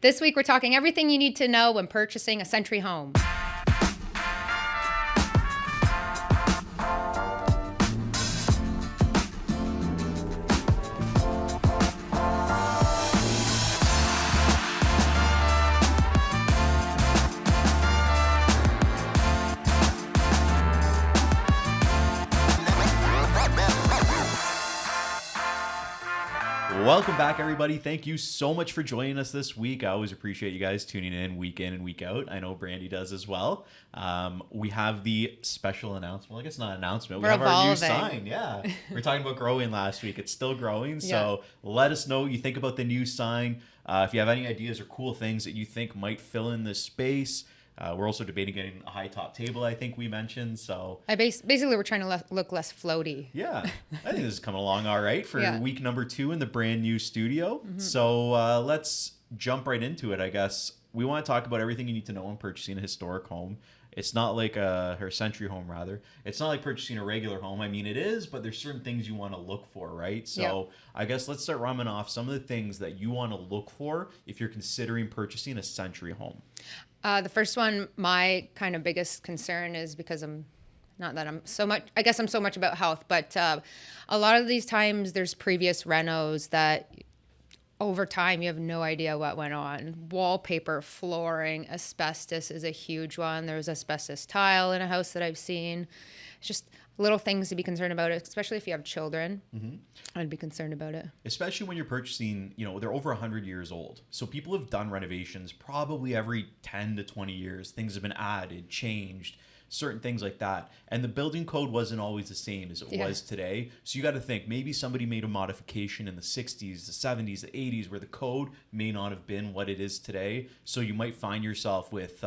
This week we're talking everything you need to know when purchasing a Century home. Welcome back, everybody. Thank you so much for joining us this week. I always appreciate you guys tuning in and week out. I know Brandy does as well. We have the special announcement. Well, I guess not an announcement. We have our new sign. Yeah. We were talking about growing last week. It's still growing. So let us know what you think about the new sign. If you have any ideas or cool things that you think might fill in this space. We're also debating getting a high top table, I think we mentioned. So basically we're trying to look less floaty. Yeah, I think this is coming along all right for week number 2 in the brand new studio. Mm-hmm. So let's jump right into it, I guess. We want to talk about everything you need to know when purchasing a historic home. It's not like her century home, rather. It's not like purchasing a regular home. I mean, it is, but there's certain things you want to look for, right? So I guess let's start running off some of the things that you want to look for if you're considering purchasing a century home. The first one, my kind of biggest concern is because I'm so much about health, but a lot of these times there's previous renos that over time you have no idea what went on. Wallpaper, flooring, asbestos is a huge one. There was asbestos tile in a house that I've seen. It's just little things to be concerned about, especially if you have children. Mm-hmm. I'd be concerned about it. Especially when you're purchasing, they're over 100 years old. So people have done renovations probably every 10 to 20 years. Things have been added, changed, certain things like that. And the building code wasn't always the same as it was today. So you got to think maybe somebody made a modification in the 60s, the 70s, the 80s where the code may not have been what it is today. So you might find yourself with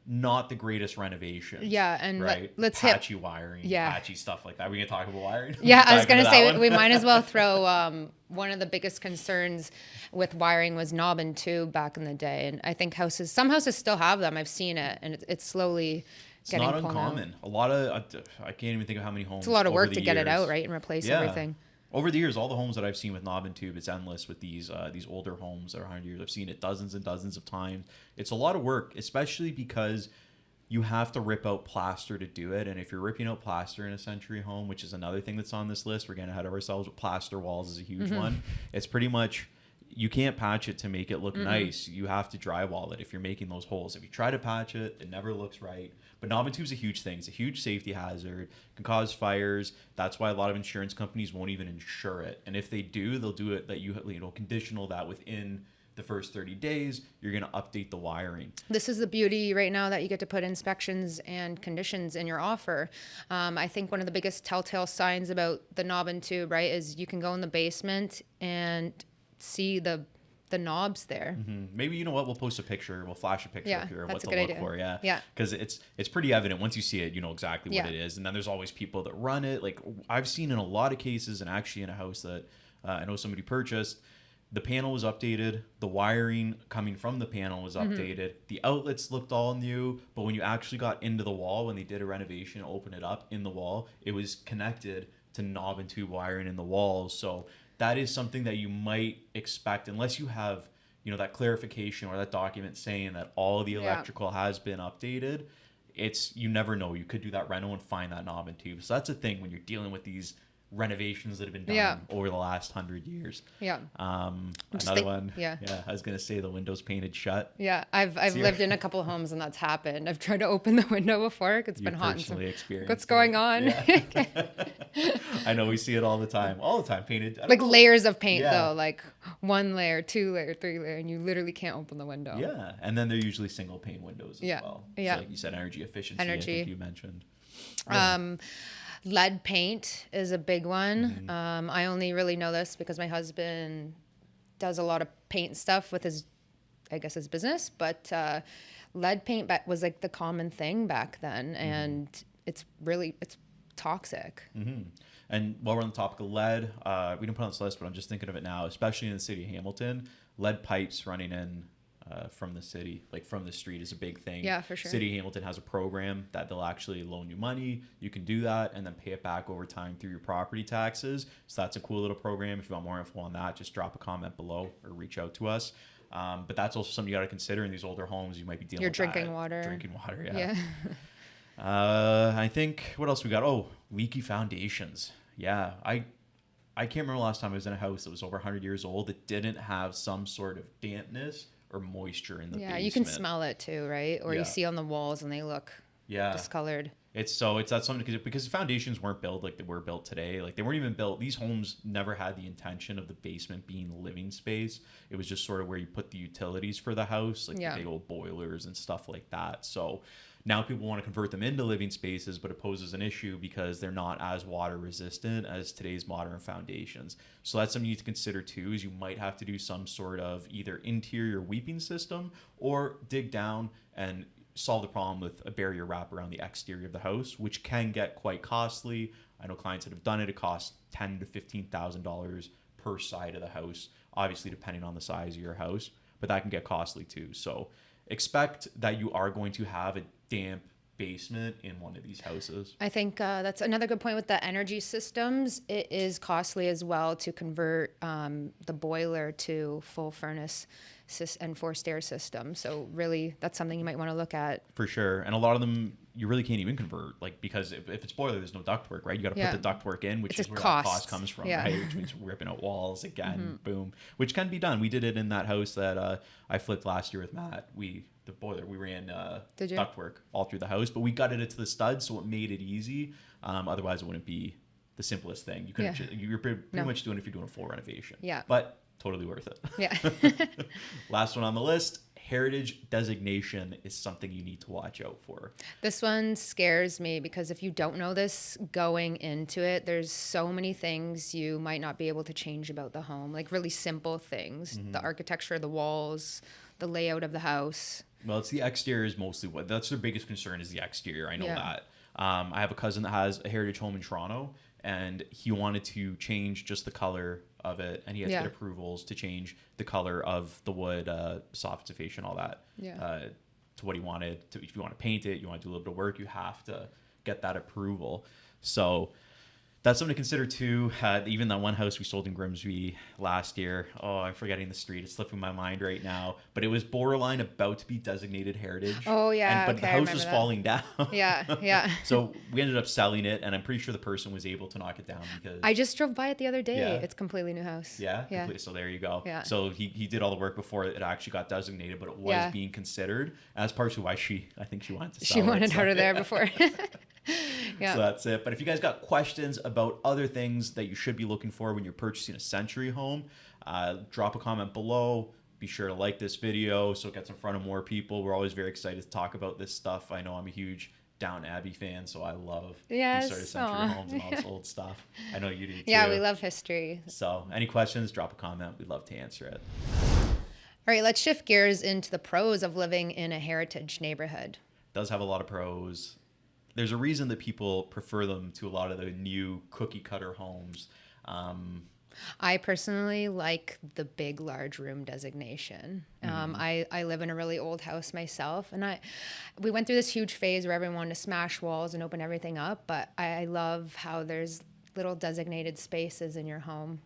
not the greatest renovations. Yeah, and right? let's patchy wiring, patchy stuff like that. We can talk about wiring. Yeah, I was gonna say we might as well throw one of the biggest concerns with wiring was knob and tube back in the day, and I think some houses still have them. I've seen it, and it's slowly getting pulled out. It's not uncommon. A lot of I can't even think of how many homes. It's a lot of work to get it out, right, and replace everything. Over the years, all the homes that I've seen with knob and tube, it's endless with these older homes that are 100 years. I've seen it dozens and dozens of times. It's a lot of work, especially because you have to rip out plaster to do it. And if you're ripping out plaster in a century home, which is another thing that's on this list, we're getting ahead of ourselves, but plaster walls is a huge one. It's pretty much, you can't patch it to make it look nice. You have to drywall it if you're making those holes. If you try to patch it, it never looks right. But knob and tube is a huge thing. It's a huge safety hazard. It can cause fires. That's why a lot of insurance companies won't even insure it. And if they do, they'll do it that conditional that within the first 30 days, you're going to update the wiring. This is the beauty right now that you get to put inspections and conditions in your offer. I think one of the biggest telltale signs about the knob and tube, right, is you can go in the basement and see the knobs there. Mm-hmm. Maybe, you know what, we'll post a picture. We'll flash a picture up here of what to look idea. for. Yeah. Because it's pretty evident. Once you see it, you know exactly what it is. And then there's always people that run it. Like I've seen in a lot of cases, and actually in a house that I know somebody purchased, the panel was updated. The wiring coming from the panel was updated. The outlets looked all new. But when you actually got into the wall, when they did a renovation, open it up in the wall, it was connected to knob and tube wiring in the walls. So that is something that you might expect unless you have, that clarification or that document saying that all the electrical has been updated. You never know. You could do that reno and find that knob and tube. So that's a thing when you're dealing with these renovations that have been done over the last 100 years. Yeah. Another one. Yeah. I was going to say the windows painted shut. Yeah. I've lived in a couple of homes and that's happened. I've tried to open the window before. It's been hot. What's going on? Yeah. I know we see it all the time. Painted. Like layers of paint though, like 1 layer, 2 layer, 3 layer, and you literally can't open the window. Yeah. And then they're usually single pane windows as well. Yeah. So like you said, energy efficiency. I think you mentioned. Lead paint is a big one. I only really know this because my husband does a lot of paint stuff with his business, but lead paint was like the common thing back then, and it's toxic. And while we're on the topic of lead, we didn't put it on this list, but I'm just thinking of it now, especially in the city of Hamilton, lead pipes running in from the city, like from the street, is a big thing. Yeah, for sure. City of Hamilton has a program that they'll actually loan you money. You can do that and then pay it back over time through your property taxes. So that's a cool little program. If you want more info on that, just drop a comment below or reach out to us. But that's also something you got to consider in these older homes. You might be dealing Your with drinking that. water. Drinking water, Yeah. I think what else we got? Oh, leaky foundations. Yeah, I can't remember the last time I was in a house that was over 100 years old that didn't have some sort of dampness or moisture in the Yeah, basement. you can smell it too, right? Or Yeah. you see on the walls and they look discolored. It's that something because the foundations weren't built like they were built today. Like they weren't even built. These homes never had the intention of the basement being living space. It was just sort of where you put the utilities for the house, like the big old boilers and stuff like that. So now people want to convert them into living spaces, but it poses an issue because they're not as water resistant as today's modern foundations. So that's something you need to consider too, is you might have to do some sort of either interior weeping system or dig down and solve the problem with a barrier wrap around the exterior of the house, which can get quite costly. I know clients that have done it. It costs $10,000 to $15,000 per side of the house, obviously depending on the size of your house, but that can get costly too. So expect that you are going to have a damp basement in one of these houses. I think that's another good point with the energy systems. It is costly as well to convert the boiler to full furnace and forced air system. So really, that's something you might want to look at. For sure. And a lot of them, you really can't even convert, like, because if it's boiler, there's no ductwork, right? You got to put the ductwork in, which is where that cost comes from, right? Which means ripping out walls again, boom, which can be done. We did it in that house that I flipped last year with Matt. The boiler, we ran ductwork all through the house, but we gutted it to the studs, so it made it easy. Otherwise, it wouldn't be the simplest thing. You couldn't. You're pretty much doing it if you're doing a full renovation. Yeah. But totally worth it. Yeah. Last one on the list. Heritage designation is something you need to watch out for. This one scares me because if you don't know this going into it, there's so many things you might not be able to change about the home, like really simple things, the architecture of the walls, the layout of the house. Well, it's the exterior is mostly that's their biggest concern is the exterior. I know that. I have a cousin that has a heritage home in Toronto, and he wanted to change just the color of it, and he had to get approvals to change the color of the wood, sophistication, all that, to what he wanted. If you want to paint it, you want to do a little bit of work, you have to get that approval. So that's something to consider too. Even that one house we sold in Grimsby last year. Oh, I'm forgetting the street. It's slipping my mind right now. But it was borderline about to be designated heritage. Oh yeah, but the house was falling down. Yeah. So we ended up selling it, and I'm pretty sure the person was able to knock it down because I just drove by it the other day. It's a completely new house. Yeah. So there you go. Yeah. So he did all the work before it actually got designated, but it was being considered. And that's partially why I think she wanted to sell it. She wanted out of there before. So that's it. But if you guys got questions about other things that you should be looking for when you're purchasing a Century home, drop a comment below. Be sure to like this video so it gets in front of more people. We're always very excited to talk about this stuff. I know I'm a huge Downton Abbey fan, so I love these sort of Century homes and all this old stuff. I know you do too. Yeah, we love history. So any questions, drop a comment. We'd love to answer it. All right, let's shift gears into the pros of living in a heritage neighborhood. It does have a lot of pros. There's a reason that people prefer them to a lot of the new cookie cutter homes. I personally like the big, large room designation. I live in a really old house myself, and we went through this huge phase where everyone wanted to smash walls and open everything up, but I love how there's little designated spaces in your home.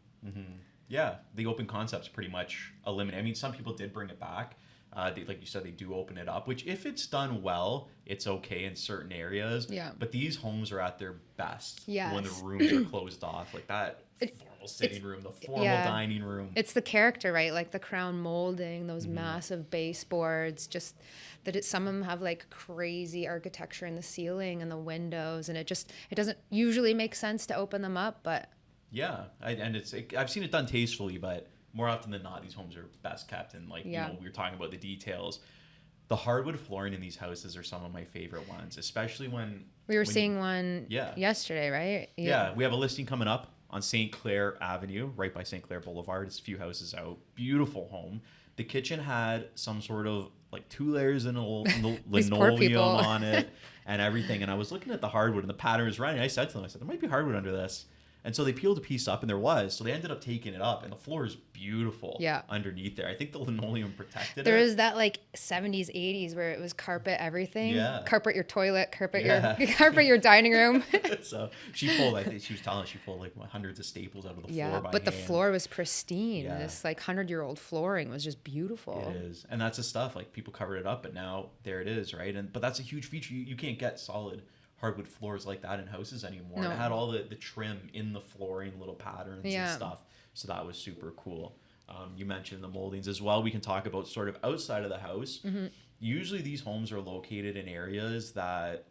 Yeah, the open concept's pretty much eliminated. I mean, some people did bring it back. Like you said, they do open it up, which if it's done well, it's okay in certain areas. Yeah. But these homes are at their best Yes. when the rooms are closed off. Like that formal sitting room, the formal dining room. It's the character, right? Like the crown molding, those massive baseboards, just that some of them have like crazy architecture in the ceiling and the windows, and it doesn't usually make sense to open them up, but... Yeah, I've seen it done tastefully, but... more often than not, these homes are best kept, and we were talking about the details. The hardwood flooring in these houses are some of my favorite ones, especially when we were seeing one yesterday, right? Yeah, we have a listing coming up on St. Clair Avenue, right by St. Clair Boulevard. It's a few houses out. Beautiful home. The kitchen had some sort of 2 layers in linoleum on it and everything. And I was looking at the hardwood, and the pattern was running. I said to them, there might be hardwood under this. And so they peeled a piece up, and so they ended up taking it up, and the floor is beautiful underneath there. I think the linoleum protected There it. is that like 70s, 80s where it was carpet everything. Yeah. Carpet your toilet, carpet your dining room. So she pulled, I think she was telling us, she pulled like hundreds of staples out of the floor by but the hand. floor was pristine. Yeah. This like 100-year-old flooring was just beautiful. It is. And that's the stuff, like people covered it up, but now there it is, right? But that's a huge feature. You can't get solid hardwood floors like that in houses anymore. No. It had all the trim in the flooring, little patterns and stuff. So that was super cool. You mentioned the moldings as well. We can talk about sort of outside of the house. Usually these homes are located in areas that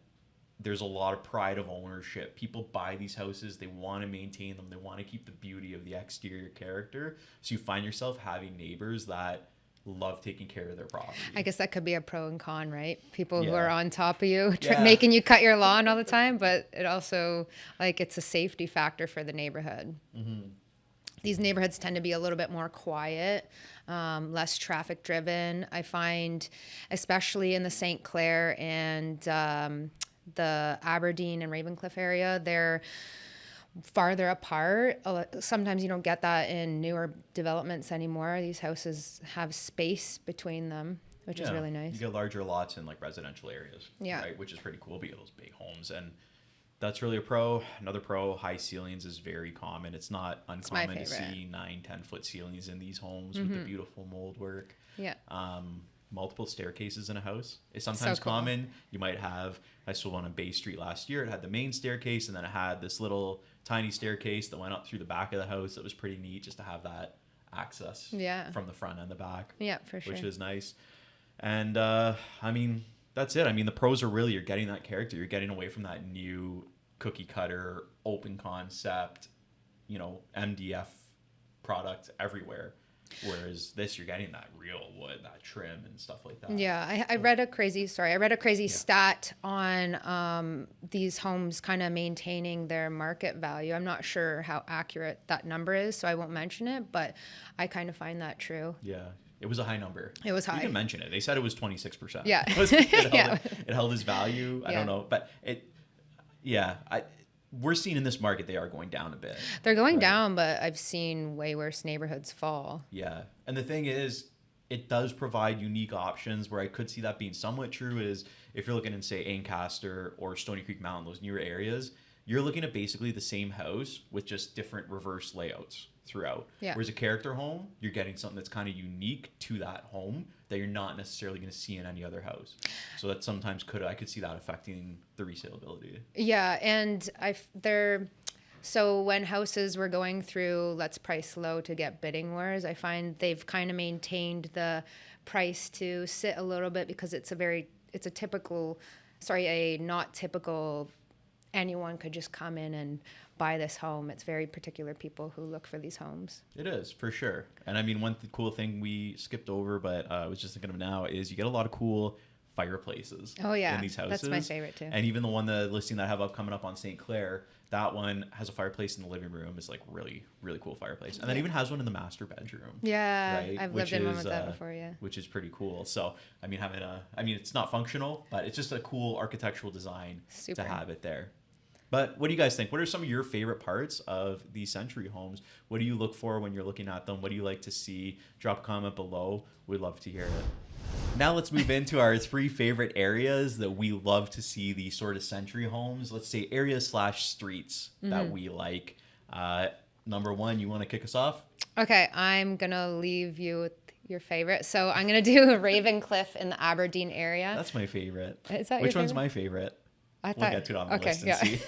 there's a lot of pride of ownership. People buy these houses, they want to maintain them, they want to keep the beauty of the exterior character. So you find yourself having neighbors that love taking care of their property. I guess that could be a pro and con, right? People who Yeah. are on top of you, making you cut your lawn all the time, but it also, like, it's a safety factor for the neighborhood. These neighborhoods tend to be a little bit more quiet, less traffic driven. I find, especially in the St. Clair and the Aberdeen and Ravencliff area, they're farther apart. Sometimes you don't get that in newer developments anymore. These houses have space between them, which is really nice. You get larger lots in like residential areas, Yeah. right? Which is pretty cool. But you get those big homes, and that's really a pro. Another pro, high ceilings is very common. It's not uncommon to see 9-10 foot ceilings in these homes with the beautiful mold work. Yeah. Multiple staircases in a house is sometimes common. You might have, I saw one on Bay Street last year. It had the main staircase, and then it had this little tiny staircase that went up through the back of the house. That was pretty neat just to have that access from the front and the back. Yeah, for sure. Which is nice. And I mean, that's it. I mean, the pros are really, you're getting that character. You're getting away from that new cookie cutter, open concept, MDF product everywhere. Whereas this, you're getting that real wood, that trim and stuff like that. Yeah, I read a crazy stat on these homes kind of maintaining their market value. I'm not sure how accurate that number is, so I won't mention it, but I kind of find that true. Yeah. It was a high number. It was high. You can mention it. They said it was 26%. Yeah. It held its value. I don't know. But we're seeing in this market they are going down a bit. They're going down, but I've seen way worse neighborhoods fall. Yeah. And the thing is, it does provide unique options. Where I could see that being somewhat true is if you're looking in, say, Ancaster or Stony Creek Mountain, those newer areas, you're looking at basically the same house with just different reverse layouts throughout. Yeah. Whereas a character home, you're getting something that's kind of unique to that home that you're not necessarily going to see in any other house. So that sometimes I could see that affecting the resaleability. Yeah, and so when houses were going through let's price low to get bidding wars, I find they've kind of maintained the price to sit a little bit because it's a not typical anyone could just come in and buy this home. It's very particular people who look for these homes. It is, for sure. And I mean, one cool thing we skipped over, but I was just thinking of now, is you get a lot of cool fireplaces in these houses. That's my favorite too. And even the listing that I have coming up on St. Clair, that one has a fireplace in the living room. It's like really, really cool fireplace. And then even has one in the master bedroom. Yeah, right? I've lived in one with that before, Which is pretty cool. So, I mean, it's not functional, but it's just a cool architectural design to have it there. But what do you guys think? What are some of your favorite parts of these Century homes? What do you look for when you're looking at them? What do you like to see? Drop a comment below. We'd love to hear it. Now let's move into our 3 favorite areas that we love to see these sort of Century homes. Let's say areas/streets that we like. Number 1, you want to kick us off? Okay, I'm going to leave you with your favorite. So I'm going to do Ravencliff in the Aberdeen area. That's my favorite. Is that Which your one's favorite? my favorite? I thought, We'll get to it on the list and see.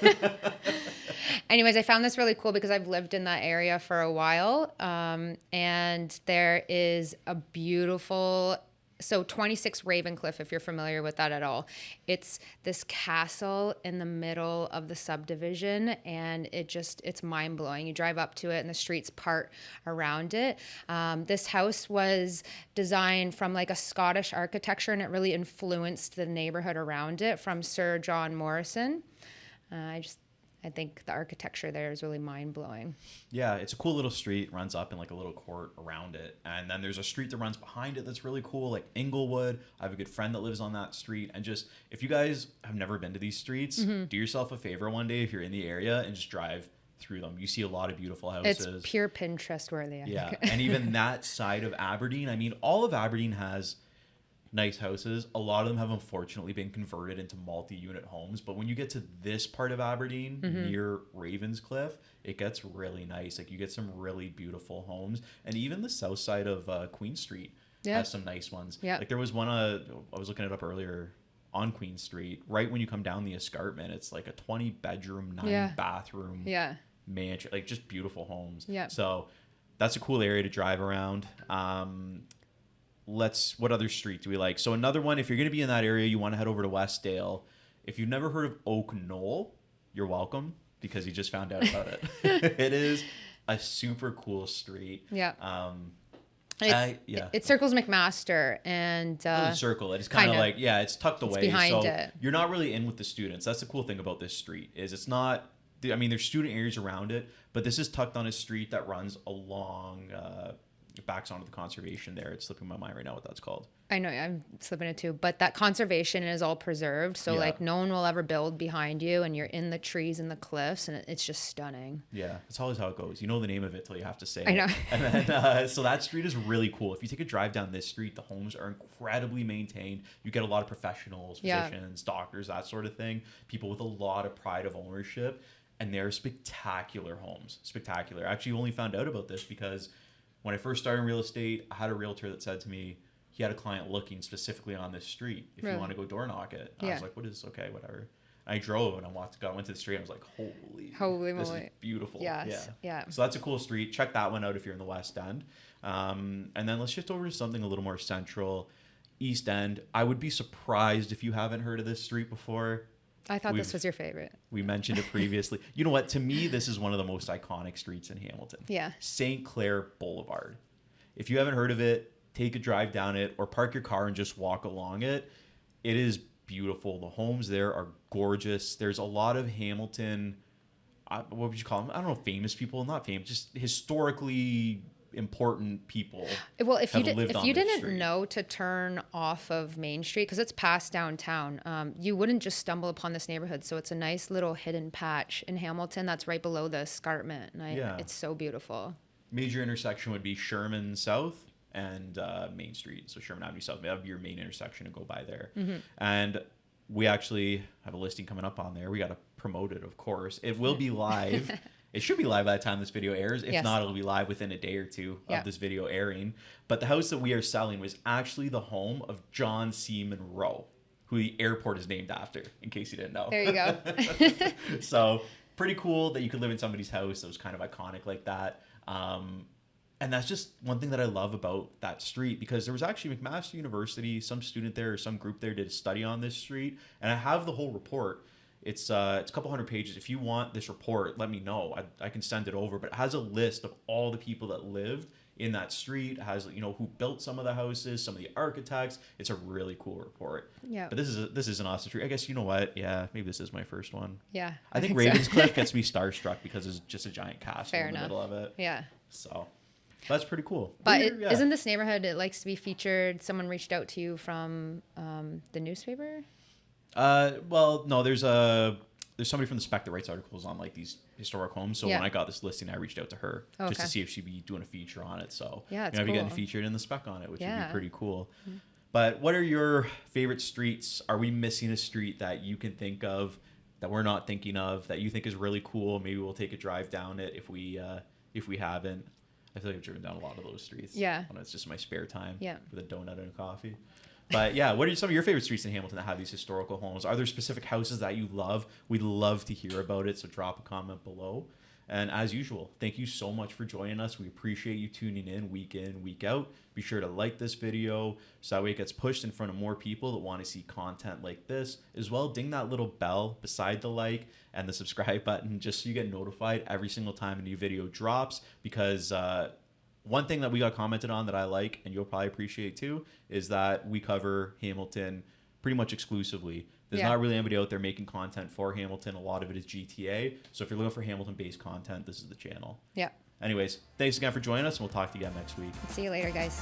Anyways, I found this really cool because I've lived in that area for a while. And there is a beautiful, 26 Ravencliff, if you're familiar with that at all. It's this castle in the middle of the subdivision, and it's mind blowing. You drive up to it and the streets part around it. This house was designed from like a Scottish architecture, and it really influenced the neighborhood around it from Sir John Morrison. I think the architecture there is really mind-blowing. Yeah, it's a cool little street, runs up in like a little court around it. And then there's a street that runs behind it that's really cool, like Inglewood. I have a good friend that lives on that street. And just, if you guys have never been to these streets, do yourself a favor one day if you're in the area and just drive through them. You see a lot of beautiful houses. It's pure Pinterest worthy. Yeah. And even that side of Aberdeen, I mean, all of Aberdeen has nice houses. A lot of them have unfortunately been converted into multi-unit homes. But when you get to this part of Aberdeen near Ravenscliff, it gets really nice. Like you get some really beautiful homes. And even the south side of Queen Street has some nice ones. Yeah. Like there was one, I was looking it up earlier, on Queen Street, right when you come down the escarpment. It's like a 20 bedroom, 9 bathroom mansion, like just beautiful homes. Yeah. So that's a cool area to drive around. What other street do we like? So another one, if you're going to be in that area, you want to head over to Westdale. If you've never heard of Oak Knoll, you're welcome, because you just found out about it. It is a super cool street. Yeah. It circles McMaster and it doesn't circle it. It's kind of like, it's tucked away. Behind so it. You're not really in with the students. That's the cool thing about this street, is it's not, I mean, there's student areas around it, but this is tucked on a street that runs along, backs onto the conservation there. It's slipping my mind right now what that's called. I know, I'm slipping it too, but that conservation is all preserved, so like no one will ever build behind you, and you're in the trees and the cliffs, and it's just stunning. Yeah, it's always how it goes. You know the name of it till you have to say I know. it. And then, so that street is really cool. If you take a drive down this street, the homes are incredibly maintained. You get a lot of professionals, physicians, doctors, that sort of thing. People with a lot of pride of ownership, and they're spectacular homes. Spectacular. I actually only found out about this because when I first started in real estate, I had a realtor that said to me, he had a client looking specifically on this street. If you want to go door knock it. I was like, okay, whatever. I drove and I went to the street. And I was like, holy moly. This is beautiful. Yes. Yeah. So that's a cool street. Check that one out if you're in the West End. And then let's shift over to something a little more central. East End. I would be surprised if you haven't heard of this street before. I thought this was your favorite. We mentioned it previously. You know what? To me, this is one of the most iconic streets in Hamilton. Yeah. St. Clair Boulevard. If you haven't heard of it, take a drive down it or park your car and just walk along it. It is beautiful. The homes there are gorgeous. There's a lot of Hamilton, what would you call them? I don't know, famous people, not famous, just historically important people. Well, if you didn't know to turn off of Main Street, because it's past downtown, you wouldn't just stumble upon this neighborhood. So it's a nice little hidden patch in Hamilton that's right below the escarpment. And it's so beautiful. Major intersection would be Sherman South and Main Street. So Sherman Avenue South, that would be your main intersection to go by there. And we actually have a listing coming up on there. We got to promote it, of course. It will be live. It should be live by the time this video airs. If not, it'll be live within a day or two of this video airing. But the house that we are selling was actually the home of John C. Monroe, who the airport is named after, in case you didn't know. There you go. So pretty cool that you could live in somebody's house that was kind of iconic like that. And that's just one thing that I love about that street, because there was actually McMaster University, some student there or some group there did a study on this street. And I have the whole report. It's a couple hundred pages. If you want this report, let me know. I can send it over. But it has a list of all the people that lived in that street. It has, who built some of the houses, some of the architects. It's a really cool report. Yeah. But this is an awesome street. I guess, you know what? Yeah, maybe this is my first one. Yeah. I think Ravenscliff gets me starstruck because it's just a giant castle in the middle of it. Yeah. So that's pretty cool. But isn't this neighborhood, it likes to be featured? Someone reached out to you from the newspaper? Well, no, there's somebody from the Spec that writes articles on like these historic homes. So when I got this listing, I reached out to her just to see if she'd be doing a feature on it. So I'd be getting featured in the Spec on it, which would be pretty cool. But what are your favorite streets? Are we missing a street that you can think of that we're not thinking of that you think is really cool? Maybe we'll take a drive down it if we haven't. I feel like I've driven down a lot of those streets. Yeah. When it's just my spare time. Yeah. With a donut and a coffee. But yeah, what are some of your favorite streets in Hamilton that have these historical homes? Are there specific houses that you love? We'd love to hear about it, so drop a comment below. And as usual, thank you so much for joining us. We appreciate you tuning in, week out. Be sure to like this video so that way it gets pushed in front of more people that want to see content like this. As well, ding that little bell beside the like and the subscribe button just so you get notified every single time a new video drops, because one thing that we got commented on that I like, and you'll probably appreciate too, is that we cover Hamilton pretty much exclusively. There's not really anybody out there making content for Hamilton. A lot of it is GTA. So if you're looking for Hamilton-based content, this is the channel. Yeah. Anyways, thanks again for joining us, and we'll talk to you again next week. See you later, guys.